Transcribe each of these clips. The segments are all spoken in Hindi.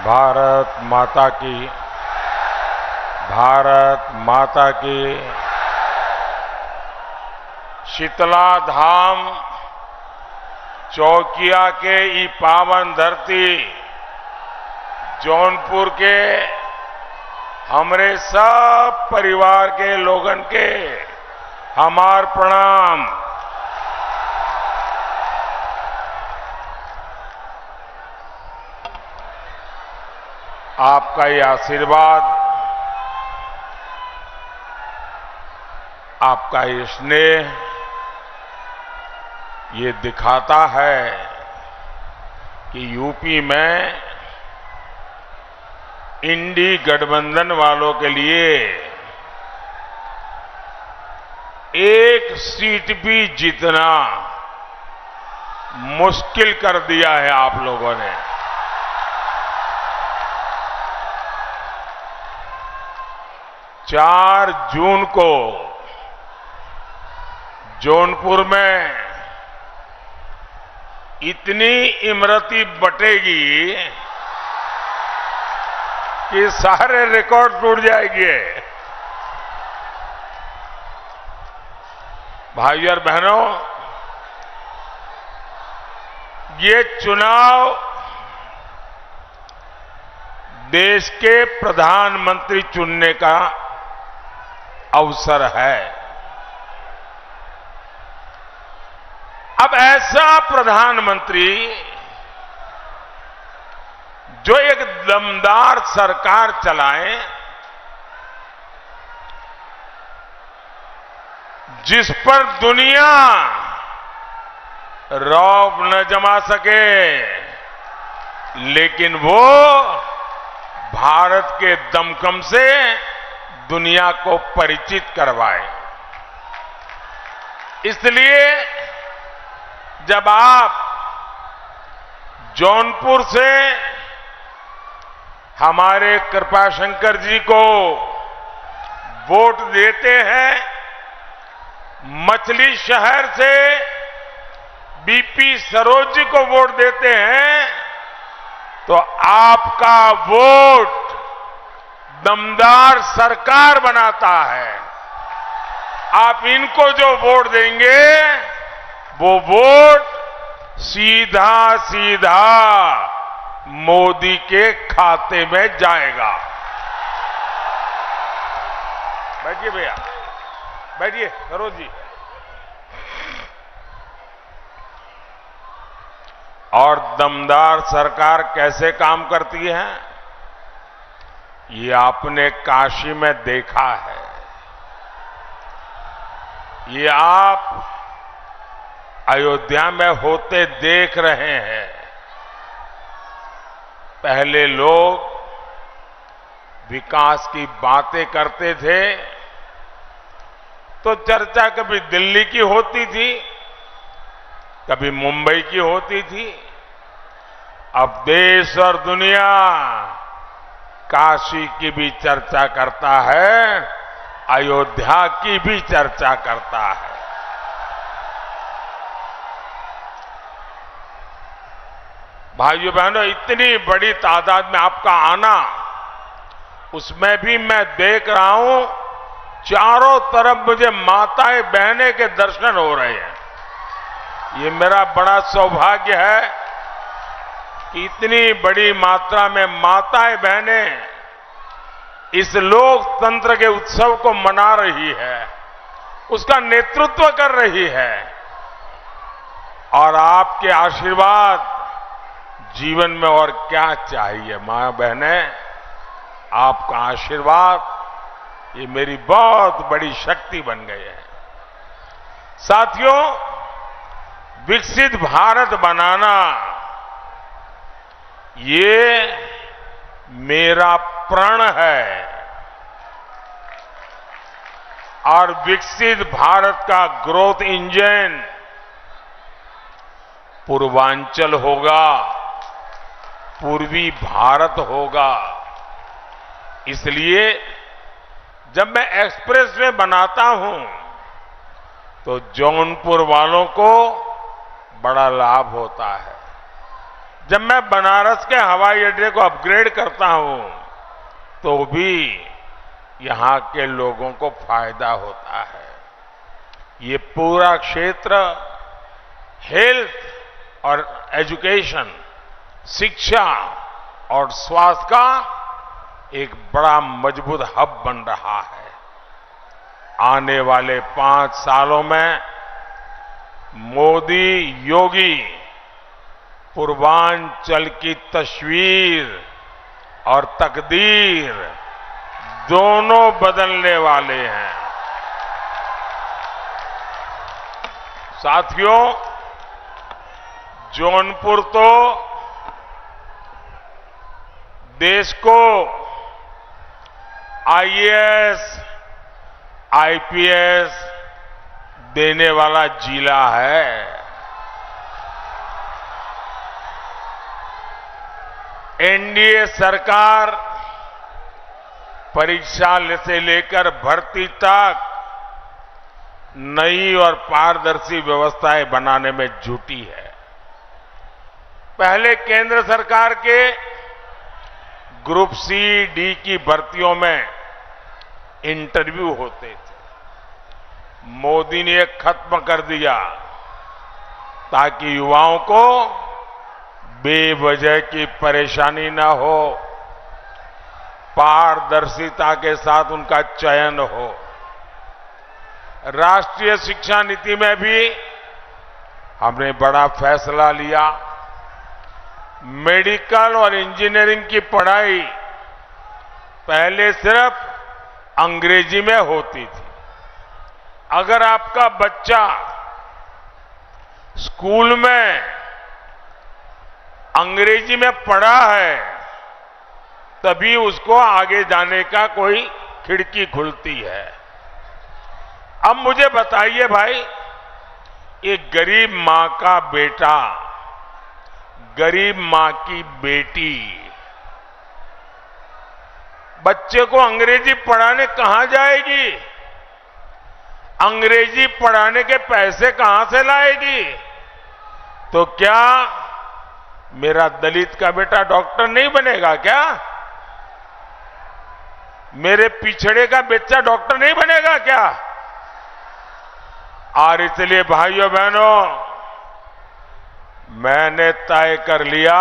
भारत माता की, भारत माता की। शीतला धाम चौकिया के ई पावन धरती जौनपुर के हमरे सब परिवार के लोगन के हमार प्रणाम। आपका ये आशीर्वाद, आपका ये स्नेह ये दिखाता है कि यूपी में इंडी गठबंधन वालों के लिए एक सीट भी जीतना मुश्किल कर दिया है आप लोगों ने। चार जून को जौनपुर में इतनी इमरती बटेगी कि सारे रिकॉर्ड टूट जाएंगे। भाइयों और बहनों, ये चुनाव देश के प्रधानमंत्री चुनने का अवसर है। अब ऐसा प्रधानमंत्री जो एक दमदार सरकार चलाए, जिस पर दुनिया रौब न जमा सके, लेकिन वो भारत के दमखम से दुनिया को परिचित करवाए। इसलिए जब आप जौनपुर से हमारे कृपाशंकर जी को वोट देते हैं, मछली शहर से बीपी सरोज जी को वोट देते हैं, तो आपका वोट दमदार सरकार बनाता है। आप इनको जो वोट देंगे वो वोट सीधा सीधा मोदी के खाते में जाएगा। बैठिए भैया, बैठिए सरोज जी। और दमदार सरकार कैसे काम करती है, ये आपने काशी में देखा है। ये आप अयोध्या में होते देख रहे हैं। पहले लोग विकास की बातें करते थे तो चर्चा कभी दिल्ली की होती थी, कभी मुंबई की होती थी। अब देश और दुनिया काशी की भी चर्चा करता है, अयोध्या की भी चर्चा करता है। भाइयों बहनों, इतनी बड़ी तादाद में आपका आना, उसमें भी मैं देख रहा हूं चारों तरफ मुझे माताएं बहनें के दर्शन हो रहे हैं। ये मेरा बड़ा सौभाग्य है कि इतनी बड़ी मात्रा में माताएं बहनें इस लोकतंत्र के उत्सव को मना रही है, उसका नेतृत्व कर रही है। और आपके आशीर्वाद, जीवन में और क्या चाहिए। मां बहनें, आपका आशीर्वाद ये मेरी बहुत बड़ी शक्ति बन गई है। साथियों, विकसित भारत बनाना ये मेरा प्रण है। और विकसित भारत का ग्रोथ इंजन पूर्वांचल होगा, पूर्वी भारत होगा। इसलिए जब मैं एक्सप्रेस वे बनाता हूं तो जौनपुर वालों को बड़ा लाभ होता है। जब मैं बनारस के हवाई अड्डे को अपग्रेड करता हूं तो भी यहां के लोगों को फायदा होता है। ये पूरा क्षेत्र हेल्थ और एजुकेशन, शिक्षा और स्वास्थ्य का एक बड़ा मजबूत हब बन रहा है। आने वाले 5 सालों में मोदी योगी पूर्वांचल की तस्वीर और तकदीर दोनों बदलने वाले हैं। साथियों, जौनपुर तो देश को आईएएस, आईपीएस देने वाला जिला है। एनडीए सरकार परीक्षा से लेकर भर्ती तक नई और पारदर्शी व्यवस्थाएं बनाने में जुटी है। पहले केंद्र सरकार के ग्रुप सी, डी की भर्तियों में इंटरव्यू होते थे। मोदी ने ये खत्म कर दिया ताकि युवाओं को बेवजह की परेशानी न हो, पारदर्शिता के साथ उनका चयन हो। राष्ट्रीय शिक्षा नीति में भी हमने बड़ा फैसला लिया। मेडिकल और इंजीनियरिंग की पढ़ाई पहले सिर्फ अंग्रेजी में होती थी। अगर आपका बच्चा स्कूल में अंग्रेजी में पढ़ा है तभी उसको आगे जाने का कोई खिड़की खुलती है। अब मुझे बताइए भाई, एक गरीब मां का बेटा, गरीब मां की बेटी बच्चे को अंग्रेजी पढ़ाने कहां जाएगी? अंग्रेजी पढ़ाने के पैसे कहां से लाएगी? तो क्या मेरा दलित का बेटा डॉक्टर नहीं बनेगा क्या? मेरे पिछड़े का बच्चा डॉक्टर नहीं बनेगा क्या? और इसलिए भाइयों बहनों, मैंने तय कर लिया,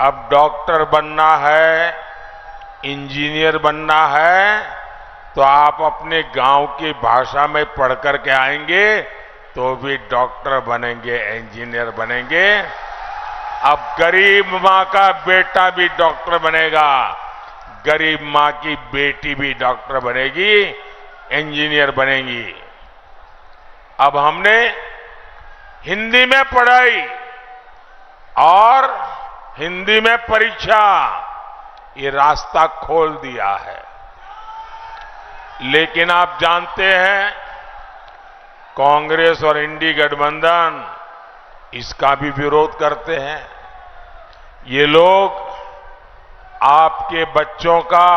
अब डॉक्टर बनना है, इंजीनियर बनना है तो आप अपने गांव की भाषा में पढ़ करके आएंगे तो भी डॉक्टर बनेंगे, इंजीनियर बनेंगे। अब गरीब मां का बेटा भी डॉक्टर बनेगा, गरीब मां की बेटी भी डॉक्टर बनेगी, इंजीनियर बनेगी। अब हमने हिंदी में पढ़ाई और हिंदी में परीक्षा, ये रास्ता खोल दिया है। लेकिन आप जानते हैं कांग्रेस और इंडी गठबंधन इसका भी विरोध करते हैं। ये लोग आपके बच्चों का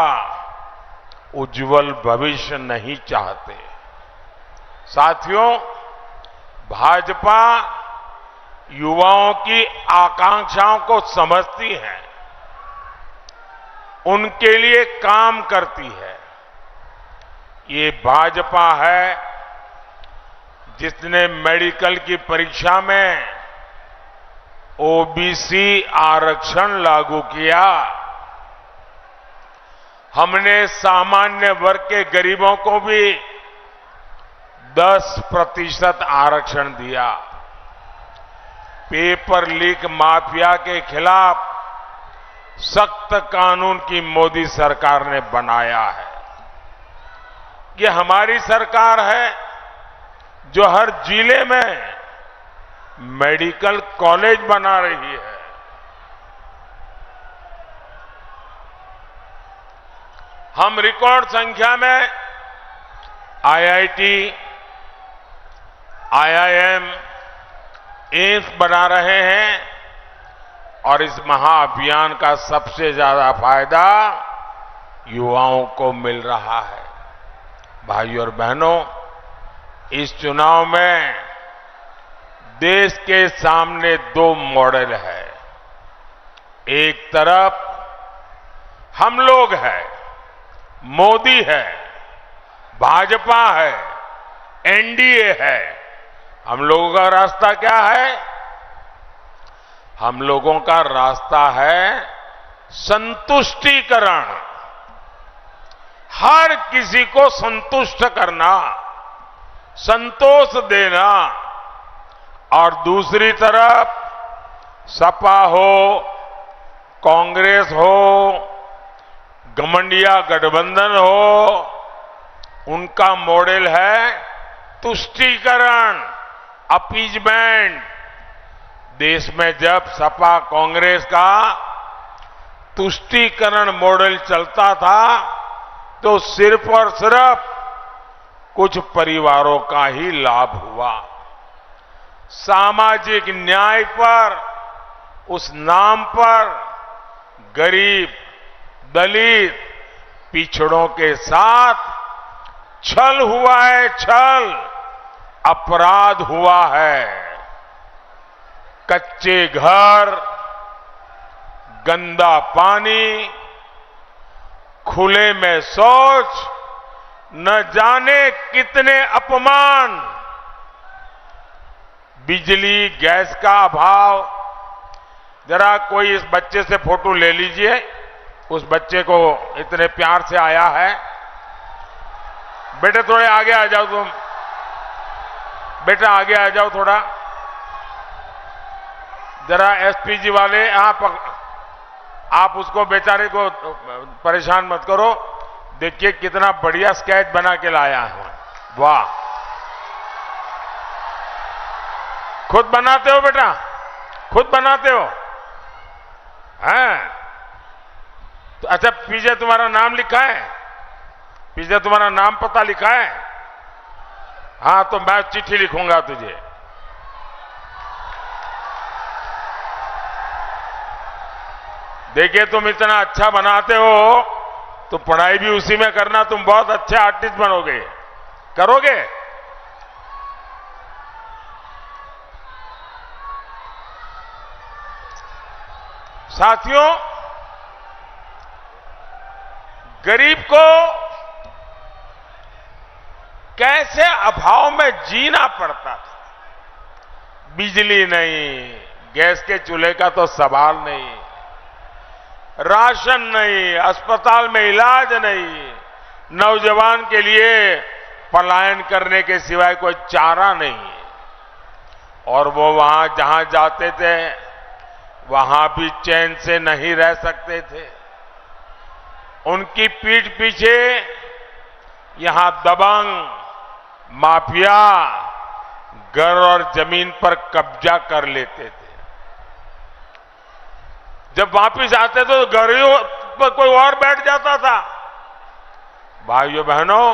उज्जवल भविष्य नहीं चाहते। साथियों, भाजपा युवाओं की आकांक्षाओं को समझती है, उनके लिए काम करती है। ये भाजपा है जिसने मेडिकल की परीक्षा में ओबीसी आरक्षण लागू किया। हमने सामान्य वर्ग के गरीबों को भी 10% आरक्षण दिया। पेपर लीक माफिया के खिलाफ सख्त कानून की मोदी सरकार ने बनाया है। ये हमारी सरकार है जो हर जिले में मेडिकल कॉलेज बना रही है। हम रिकॉर्ड संख्या में आईआईटी, आईआईएम, एम्स बना रहे हैं और इस महाअभियान का सबसे ज्यादा फायदा युवाओं को मिल रहा है। भाइयों और बहनों, इस चुनाव में देश के सामने 2 मॉडल है। एक तरफ हम लोग हैं, मोदी है, भाजपा है, एनडीए है। हम लोगों का रास्ता क्या है? हम लोगों का रास्ता है संतुष्टिकरण, हर किसी को संतुष्ट करना, संतोष देना। और दूसरी तरफ सपा हो, कांग्रेस हो, गठबंधन गठबंधन हो, उनका मॉडल है तुष्टीकरण, अपीजमेंट। देश में जब सपा कांग्रेस का तुष्टीकरण मॉडल चलता था तो सिर्फ और सिर्फ कुछ परिवारों का ही लाभ हुआ। सामाजिक न्याय पर, उस नाम पर गरीब, दलित, पिछड़ों के साथ छल हुआ है, छल, अपराध हुआ है। कच्चे घर, गंदा पानी, खुले में शौच, न जाने कितने अपमान, बिजली, गैस का अभाव। जरा कोई इस बच्चे से फोटो ले लीजिए, उस बच्चे को इतने प्यार से आया है। बेटे थोड़े आगे आ जाओ तुम, बेटा आगे आ जाओ थोड़ा। जरा एसपीजी वाले आप उसको बेचारे को परेशान मत करो। देखिए कितना बढ़िया स्केच बना के लाया है, वाह। खुद बनाते हो बेटा, खुद बनाते हो? हैं? तो अच्छा, पीछे तुम्हारा नाम लिखा है? पीछे तुम्हारा नाम पता लिखा है? हाँ, तो मैं चिट्ठी लिखूंगा तुझे। देखिए तुम इतना अच्छा बनाते हो तो पढ़ाई भी उसी में करना, तुम बहुत अच्छे आर्टिस्ट बनोगे। करोगे? साथियों, गरीब को कैसे अभाव में जीना पड़ता था। बिजली नहीं, गैस के चूल्हे का तो सवाल नहीं, राशन नहीं, अस्पताल में इलाज नहीं, नौजवान के लिए पलायन करने के सिवाय कोई चारा नहीं। और वो वहां जहां जाते थे वहां भी चैन से नहीं रह सकते थे। उनकी पीठ पीछे यहां दबंग, माफिया घर और जमीन पर कब्जा कर लेते थे। जब वापिस आते तो घरों पर कोई और बैठ जाता था। भाइयों बहनों,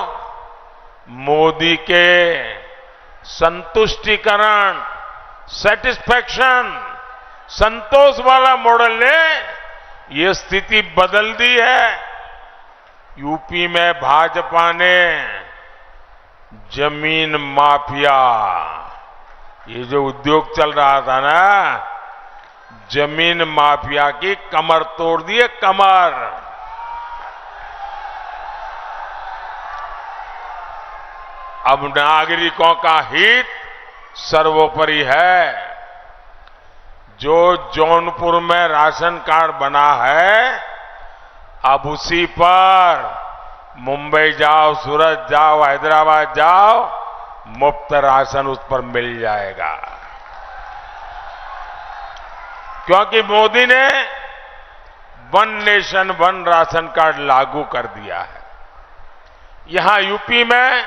मोदी के संतुष्टिकरण, सेटिस्फैक्शन, संतोष वाला मॉडल ने ये स्थिति बदल दी है। यूपी में भाजपा ने जमीन माफिया, ये जो उद्योग चल रहा था ना, जमीन माफिया की कमर तोड़ दी है, कमर। अब नागरिकों का हित सर्वोपरि है। जो जौनपुर में राशन कार्ड बना है, अब उसी पर मुंबई जाओ, सूरत जाओ, हैदराबाद जाओ, मुफ्त राशन उस पर मिल जाएगा। क्योंकि मोदी ने one nation one ration card लागू कर दिया है। यहां यूपी में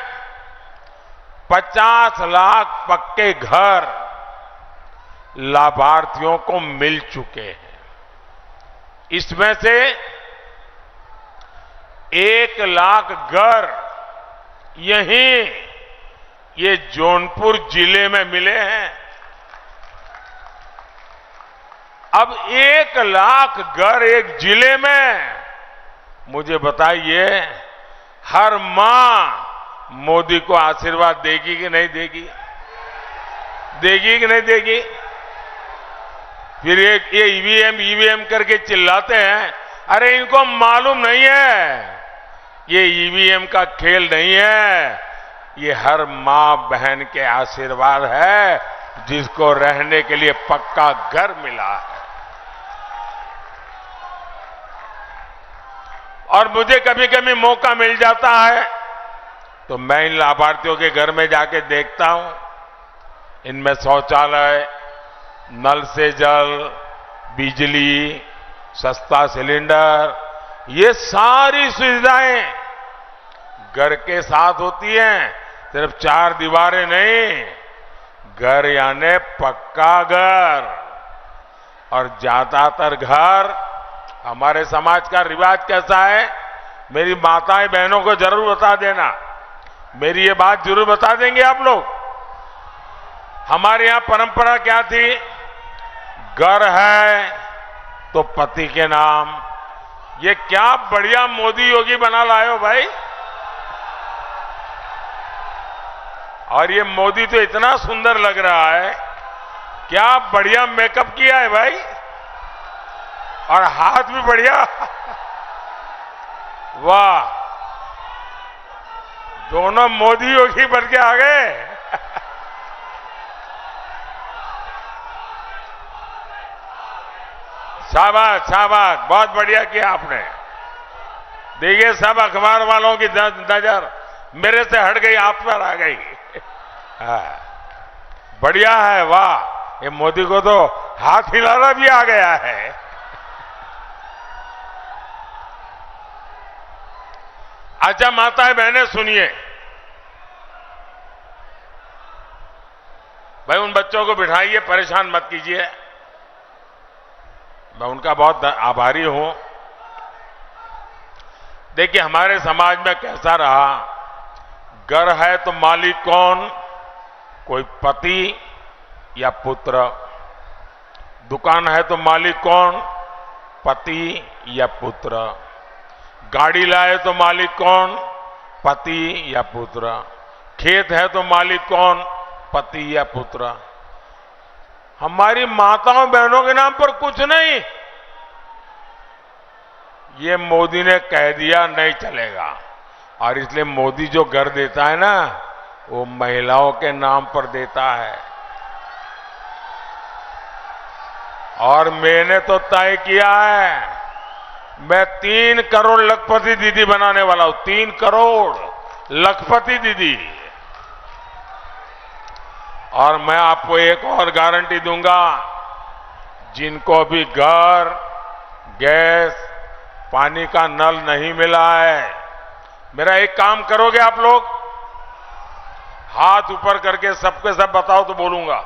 50 लाख पक्के घर लाभार्थियों को मिल चुके हैं। इसमें से 1 लाख घर यहीं ये जौनपुर जिले में मिले हैं। अब 1 लाख घर एक जिले में, मुझे बताइए हर मां मोदी को आशीर्वाद देगी कि नहीं देगी? देगी कि नहीं देगी? फिर ये ईवीएम ईवीएम करके चिल्लाते हैं। अरे इनको मालूम नहीं है ये ईवीएम का खेल नहीं है, ये हर मां बहन के आशीर्वाद है जिसको रहने के लिए पक्का घर मिला है। और मुझे कभी कभी मौका मिल जाता है तो मैं इन लाभार्थियों के घर में जाके देखता हूं। इनमें शौचालय, नल से जल, बिजली, सस्ता सिलेंडर, ये सारी सुविधाएं घर के साथ होती हैं। सिर्फ 4 दीवारें नहीं, घर यानी पक्का घर। और ज्यादातर घर, हमारे समाज का रिवाज कैसा है, मेरी माताएं बहनों को जरूर बता देना, मेरी ये बात जरूर बता देंगे आप लोग। हमारे यहां परंपरा क्या थी, घर है तो पति के नाम। ये क्या बढ़िया मोदी योगी बना लाए हो भाई। और ये मोदी तो इतना सुंदर लग रहा है, क्या बढ़िया मेकअप किया है भाई, और हाथ भी बढ़िया। वाह, दोनों मोदी योगी बन के आ गए। शाबाश शाबाश, बहुत बढ़िया किया आपने। देखिए सब अखबार वालों की नजर मेरे से हट गई, आप पर आ गई। बढ़िया है, वाह। ये मोदी को तो हाथ हिलाना भी आ गया है। अच्छा माताएं बहनें सुनिए, भाई उन बच्चों को बिठाइए, परेशान मत कीजिए, मैं उनका बहुत आभारी हूं। देखिए हमारे समाज में कैसा रहा, घर है तो मालिक कौन, कोई पति या पुत्र। दुकान है तो मालिक कौन, पति या पुत्र। गाड़ी लाए तो मालिक कौन, पति या पुत्र। खेत है तो मालिक कौन, पति या पुत्र। हमारी माताओं बहनों के नाम पर कुछ नहीं। ये मोदी ने कह दिया नहीं चलेगा, और इसलिए मोदी जो घर देता है ना, वो महिलाओं के नाम पर देता है। और मैंने तो तय किया है, मैं 3 करोड़ लखपति दीदी बनाने वाला हूं। 3 करोड़ लखपति दीदी। और मैं आपको एक और गारंटी दूंगा, जिनको अभी घर, गैस, पानी का नल नहीं मिला है, मेरा एक काम करोगे आप लोग, हाथ ऊपर करके सबके सब बताओ तो बोलूंगा।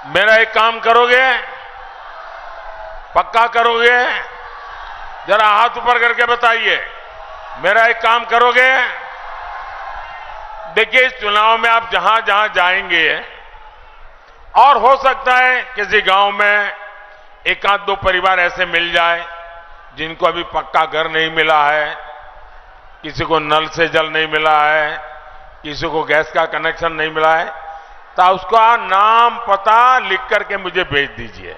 मेरा एक काम करोगे, पक्का करोगे, जरा हाथ ऊपर करके बताइए। मेरा एक काम करोगे। देखिए इस चुनाव में आप जहां जहां जाएंगे, और हो सकता है किसी गांव में 1-2 परिवार ऐसे मिल जाए जिनको अभी पक्का घर नहीं मिला है, किसी को नल से जल नहीं मिला है, किसी को गैस का कनेक्शन नहीं मिला है, तो उसका नाम पता लिख करके मुझे भेज दीजिए।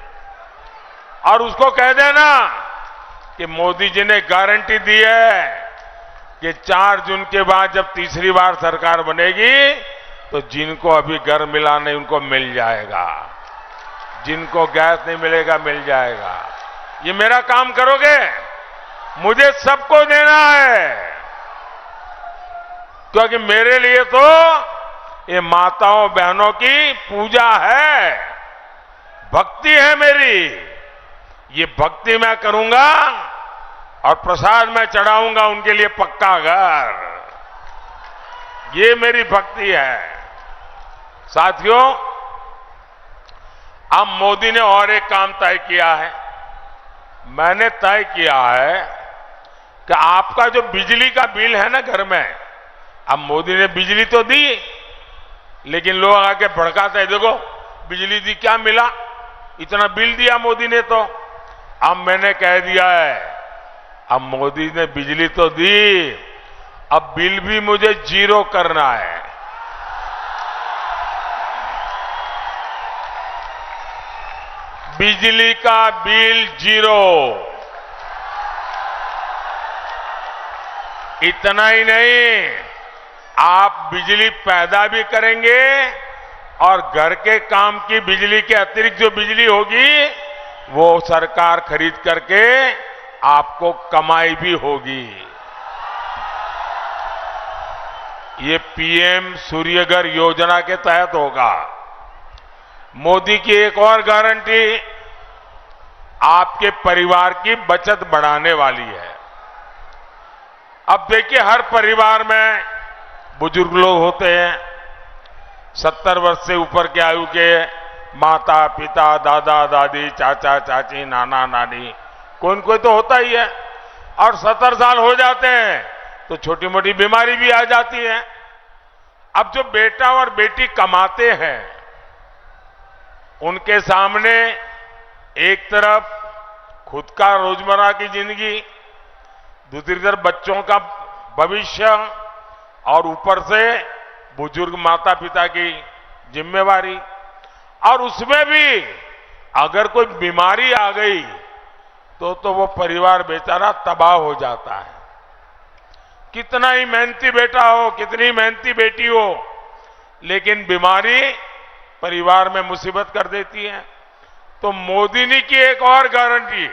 और उसको कह देना कि मोदी जी ने गारंटी दी है कि 4 जून के बाद जब तीसरी बार सरकार बनेगी तो जिनको अभी घर मिला नहीं उनको मिल जाएगा, जिनको गैस नहीं मिलेगा मिल जाएगा। ये मेरा काम करोगे, मुझे सबको देना है, क्योंकि मेरे लिए तो ये माताओं बहनों की पूजा है, भक्ति है मेरी। ये भक्ति मैं करूंगा और प्रसाद में चढ़ाऊंगा उनके लिए पक्का घर। ये मेरी भक्ति है। साथियों, अब मोदी ने और एक काम तय किया है। मैंने तय किया है कि आपका जो बिजली का बिल है ना घर में, अब मोदी ने बिजली तो दी, लेकिन लोग आके भड़काते हैं, देखो बिजली दी क्या मिला, इतना बिल दिया मोदी ने। तो अब मैंने कह दिया है, अब मोदी ने बिजली तो दी, अब बिल भी मुझे 0 करना है। बिजली का बिल 0। इतना ही नहीं, आप बिजली पैदा भी करेंगे और घर के काम की बिजली के अतिरिक्त जो बिजली होगी वो सरकार खरीद करके आपको कमाई भी होगी। ये पीएम सूर्यघर योजना के तहत होगा। मोदी की एक और गारंटी आपके परिवार की बचत बढ़ाने वाली है। अब देखिए, हर परिवार में बुजुर्ग लोग होते हैं, 70 वर्ष से ऊपर के आयु के माता पिता, दादा दादी, चाचा चाची, नाना नानी, कोई न कोई तो होता ही है। और 70 साल हो जाते हैं तो छोटी मोटी बीमारी भी आ जाती है। अब जो बेटा और बेटी कमाते हैं, उनके सामने एक तरफ खुद का रोजमर्रा की जिंदगी, दूसरी तरफ बच्चों का भविष्य और ऊपर से बुजुर्ग माता पिता की जिम्मेवारी। और उसमें भी अगर कोई बीमारी आ गई तो वो परिवार बेचारा तबाह हो जाता है। कितना ही मेहनती बेटा हो, कितनी मेहनती बेटी हो, लेकिन बीमारी परिवार में मुसीबत कर देती है। तो मोदी ने की एक और गारंटी,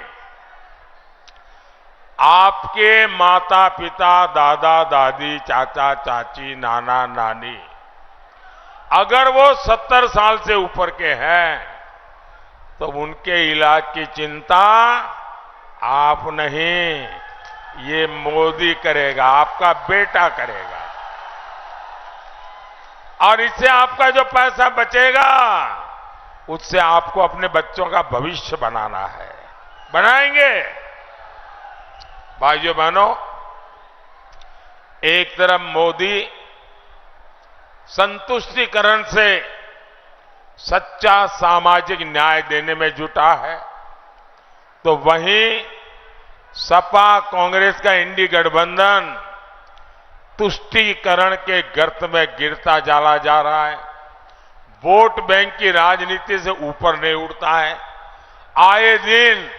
आपके माता पिता, दादा दादी, चाचा चाची, नाना नानी अगर वो 70 साल से ऊपर के हैं तो उनके इलाज की चिंता आप नहीं, ये मोदी करेगा, आपका बेटा करेगा। और इससे आपका जो पैसा बचेगा उससे आपको अपने बच्चों का भविष्य बनाना है, बनाएंगे। भाइयों बहनों, एक तरफ मोदी संतुष्टिकरण से सच्चा सामाजिक न्याय देने में जुटा है, तो वहीं सपा कांग्रेस का इंडी गठबंधन तुष्टीकरण के गर्त में गिरता चला जा रहा है। वोट बैंक की राजनीति से ऊपर नहीं उठता है। आए दिन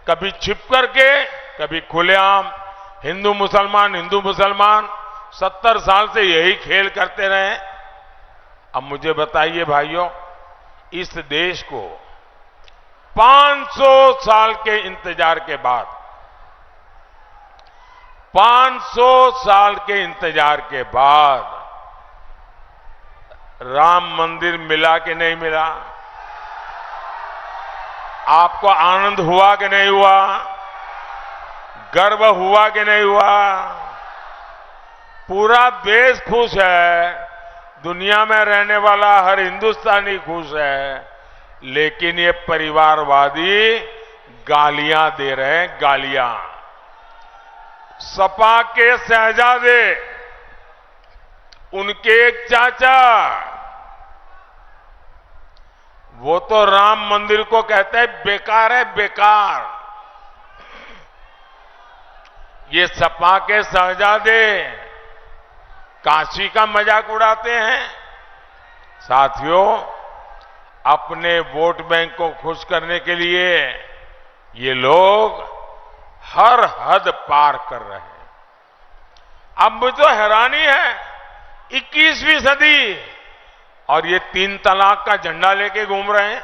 कभी छिप करके, कभी खुलेआम हिंदू मुसलमान 70 साल से यही खेल करते रहे। अब मुझे बताइए भाइयों, इस देश को 500 साल के इंतजार के बाद, 500 साल के इंतजार के बाद राम मंदिर मिला कि नहीं मिला? आपको आनंद हुआ कि नहीं हुआ? गर्व हुआ कि नहीं हुआ? पूरा देश खुश है, दुनिया में रहने वाला हर हिंदुस्तानी खुश है, लेकिन ये परिवारवादी गालियां दे रहे हैं, गालियां। सपा के शहजादे, उनके एक चाचा, वो तो राम मंदिर को कहते हैं बेकार है, बेकार। ये सपा के शहजादे काशी का मजाक उड़ाते हैं। साथियों, अपने वोट बैंक को खुश करने के लिए ये लोग हर हद पार कर रहे हैं। अब मुझे हैरानी है, 21वीं सदी और ये 3 तलाक का झंडा लेके घूम रहे हैं।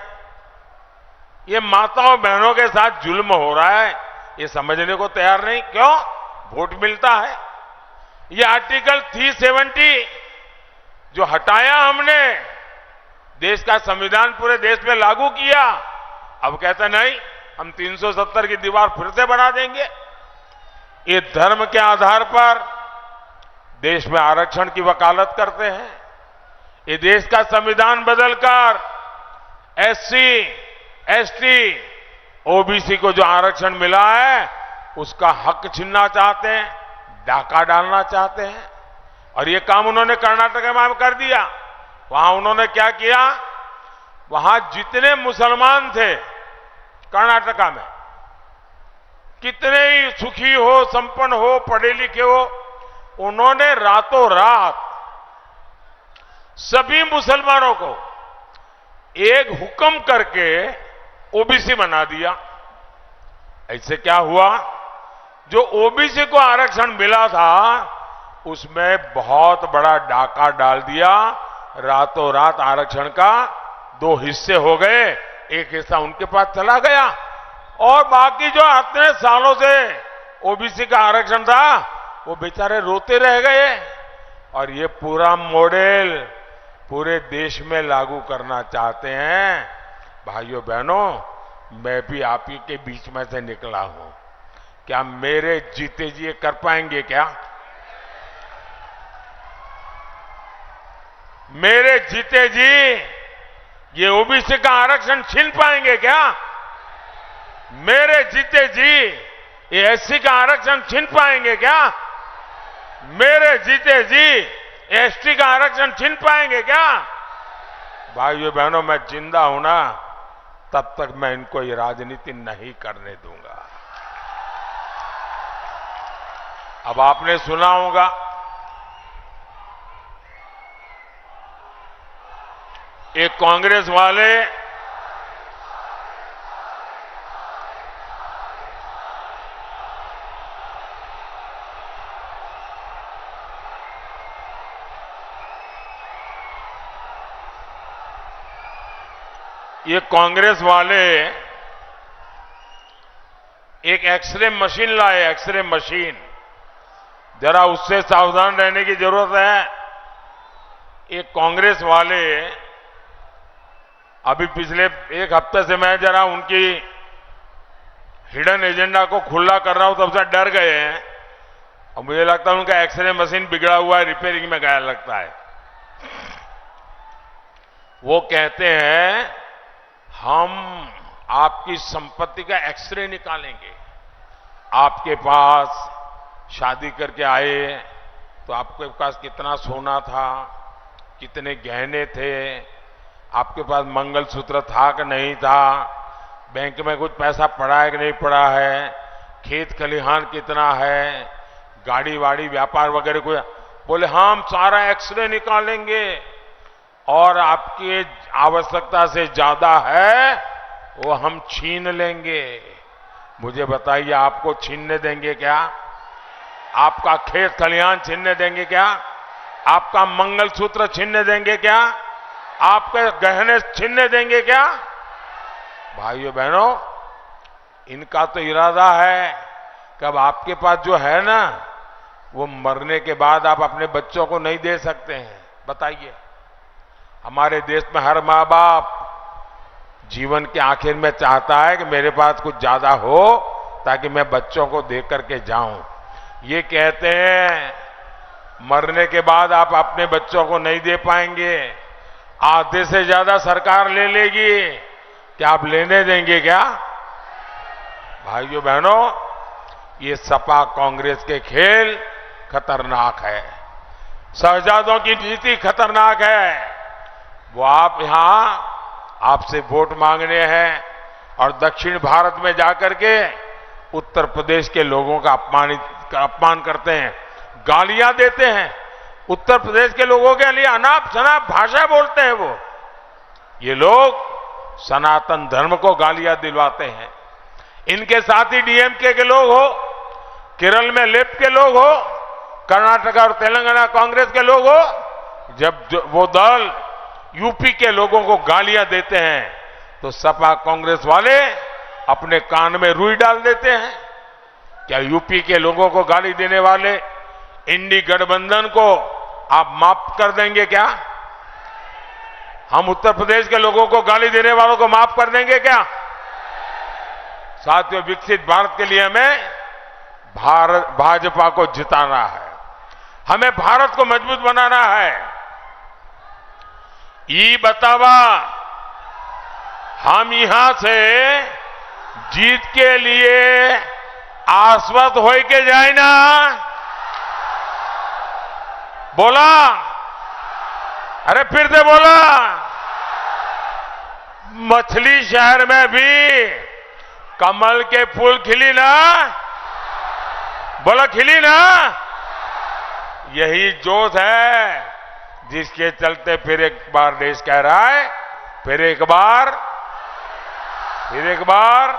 ये माताओं बहनों के साथ जुल्म हो रहा है, ये समझने को तैयार नहीं। क्यों? वोट मिलता है। ये आर्टिकल 370 जो हटाया हमने, देश का संविधान पूरे देश में लागू किया, अब कहते नहीं, हम 370 की दीवार फिर से बना देंगे। ये धर्म के आधार पर देश में आरक्षण की वकालत करते हैं। ये देश का संविधान बदलकर SC, ST, OBC को जो आरक्षण मिला है उसका हक छीनना चाहते हैं, डाका डालना चाहते हैं। और ये काम उन्होंने कर्नाटक में कर दिया। वहां उन्होंने क्या किया, वहां जितने मुसलमान थे कर्नाटका में, कितने ही सुखी हो, संपन्न हो, पढ़े लिखे हो, उन्होंने रातों रात सभी मुसलमानों को एक हुक्म करके ओबीसी बना दिया। ऐसे क्या हुआ, जो ओबीसी को आरक्षण मिला था उसमें बहुत बड़ा डाका डाल दिया। रातों रात आरक्षण का दो हिस्से हो गए, एक हिस्सा उनके पास चला गया और बाकी जो इतने सालों से ओबीसी का आरक्षण था वो बेचारे रोते रह गए। और ये पूरा मॉडल पूरे देश में लागू करना चाहते हैं। भाइयों बहनों, मैं भी आप ही के बीच में से निकला हूं। क्या मेरे जीते जी ये कर पाएंगे क्या? मेरे जीते जी ये ओबीसी का आरक्षण छीन पाएंगे क्या? मेरे जीते जी ये एससी का आरक्षण छीन पाएंगे क्या? मेरे जीते जी एसटी का आरक्षण छीन पाएंगे क्या? भाइयों बहनों, मैं जिंदा हूं ना, तब तक मैं इनको ये राजनीति नहीं करने दूंगा। अब आपने सुना होगा, एक कांग्रेस वाले एक एक्सरे मशीन लाए, एक्सरे मशीन। जरा उससे सावधान रहने की जरूरत है। एक कांग्रेस वाले अभी पिछले एक हफ्ते से मैं जरा उनकी हिडन एजेंडा को खुला कर रहा हूं, तब से डर गए हैं और मुझे लगता है उनका एक्सरे मशीन बिगड़ा हुआ है, रिपेयरिंग में गया लगता है। वो कहते हैं हम आपकी संपत्ति का एक्सरे निकालेंगे। आपके पास शादी करके आए तो आपके पास कितना सोना था, कितने गहने थे, आपके पास मंगलसूत्र था कि नहीं था, बैंक में कुछ पैसा पड़ा है कि नहीं पड़ा है, खेत खलिहान कितना है, गाड़ी वाड़ी व्यापार वगैरह कोई। बोले हम सारा एक्सरे निकालेंगे और आपकी आवश्यकता से ज्यादा है वो हम छीन लेंगे। मुझे बताइए, आपको छीनने देंगे क्या? आपका खेत खलिहान छीनने देंगे क्या? आपका मंगलसूत्र छीनने देंगे क्या? आपके गहने छीनने देंगे क्या? भाइयों बहनों, इनका तो इरादा है कि अब आपके पास जो है ना, वो मरने के बाद आप अपने बच्चों को नहीं दे सकते हैं। बताइए, हमारे देश में हर माँ बाप जीवन के आखिर में चाहता है कि मेरे पास कुछ ज्यादा हो ताकि मैं बच्चों को दे करके जाऊं। ये कहते हैं मरने के बाद आप अपने बच्चों को नहीं दे पाएंगे, आधे से ज्यादा सरकार ले लेगी। क्या आप लेने देंगे क्या? भाइयों बहनों, ये सपा कांग्रेस के खेल खतरनाक है। शहजादों की नीति खतरनाक है। वो आप यहां आपसे वोट मांगने हैं और दक्षिण भारत में जाकर के उत्तर प्रदेश के लोगों का अपमान करते हैं, गालियां देते हैं। उत्तर प्रदेश के लोगों के लिए अनाप शनाप भाषा बोलते हैं वो। ये लोग सनातन धर्म को गालियां दिलवाते हैं। इनके साथ ही डीएमके के लोग हो, केरल में लेफ्ट के लोग हो, कर्नाटक और तेलंगाना कांग्रेस के लोग हो, जब वो दल यूपी के लोगों को गालियां देते हैं तो सपा कांग्रेस वाले अपने कान में रुई डाल देते हैं। क्या यूपी के लोगों को गाली देने वाले इंडी गठबंधन को आप माफ कर देंगे क्या? हम उत्तर प्रदेश के लोगों को गाली देने वालों को माफ कर देंगे क्या? साथियों, विकसित भारत के लिए हमें भाजपा को जिताना है, हमें भारत को मजबूत बनाना है। ई बतावा हम यहां से जीत के लिए आश्वस्त हो के जाए ना। बोला, अरे फिर से बोला। मछली शहर में भी कमल के फूल खिली ना, बोला खिली ना। यही जोश है जिसके चलते फिर एक बार देश कह रहा है, फिर एक बार फिर एक बार